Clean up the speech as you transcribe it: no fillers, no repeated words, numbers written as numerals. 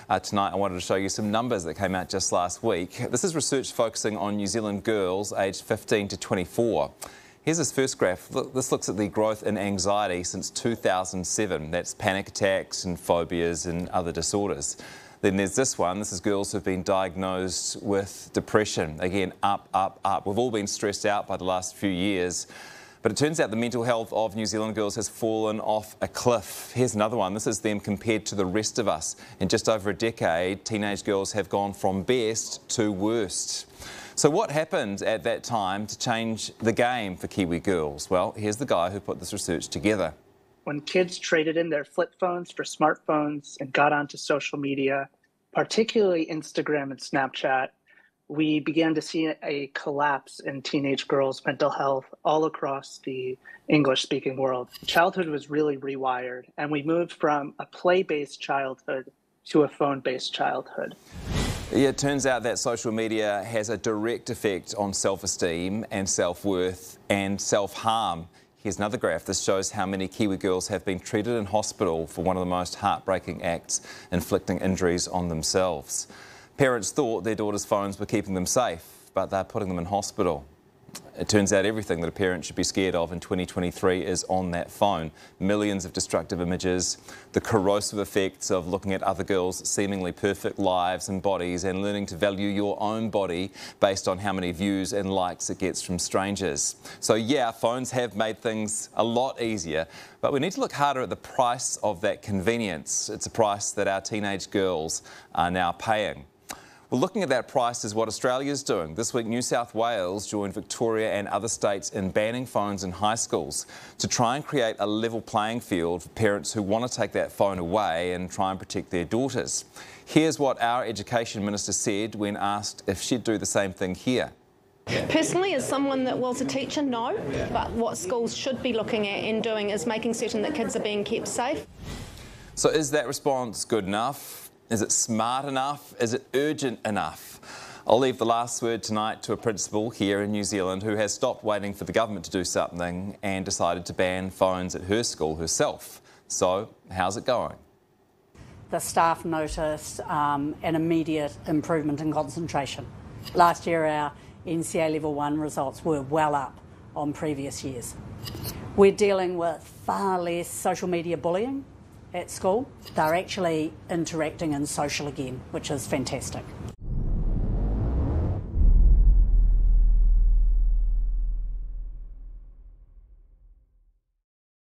Tonight I wanted to show you some numbers that came out just last week. This is research focusing on New Zealand girls aged 15 to 24. Here's this first graph. This looks at the growth in anxiety since 2007. That's panic attacks and phobias and other disorders. Then there's this one. This is girls who've been diagnosed with depression. Again, up, up, up. We've all been stressed out by the last few years. But it turns out the mental health of New Zealand girls has fallen off a cliff. Here's another one. This is them compared to the rest of us. In just over a decade, teenage girls have gone from best to worst. So what happened at that time to change the game for Kiwi girls? Well, here's the guy who put this research together. When kids traded in their flip phones for smartphones and got onto social media, particularly Instagram and Snapchat, we began to see a collapse in teenage girls' mental health all across the English-speaking world. Childhood was really rewired, and we moved from a play-based childhood to a phone-based childhood. Yeah, it turns out that social media has a direct effect on self-esteem and self-worth and self-harm. Here's another graph. This shows how many Kiwi girls have been treated in hospital for one of the most heartbreaking acts, inflicting injuries on themselves. Parents thought their daughters' phones were keeping them safe, but they're putting them in hospital. It turns out everything that a parent should be scared of in 2023 is on that phone. Millions of destructive images, the corrosive effects of looking at other girls' seemingly perfect lives and bodies and learning to value your own body based on how many views and likes it gets from strangers. So yeah, phones have made things a lot easier, but we need to look harder at the price of that convenience. It's a price that our teenage girls are now paying. Well, looking at that price is what Australia's doing. This week, New South Wales joined Victoria and other states in banning phones in high schools to try and create a level playing field for parents who want to take that phone away and try and protect their daughters. Here's what our Education Minister said when asked if she'd do the same thing here. Personally, as someone that was a teacher, no. But what schools should be looking at and doing is making certain that kids are being kept safe. So is that response good enough? Is it smart enough? Is it urgent enough? I'll leave the last word tonight to a principal here in New Zealand who has stopped waiting for the government to do something and decided to ban phones at her school herself. So, how's it going? The staff noticed an immediate improvement in concentration. Last year our NCA Level 1 results were well up on previous years. We're dealing with far less social media bullying at school. They're actually interacting in social again, which is fantastic.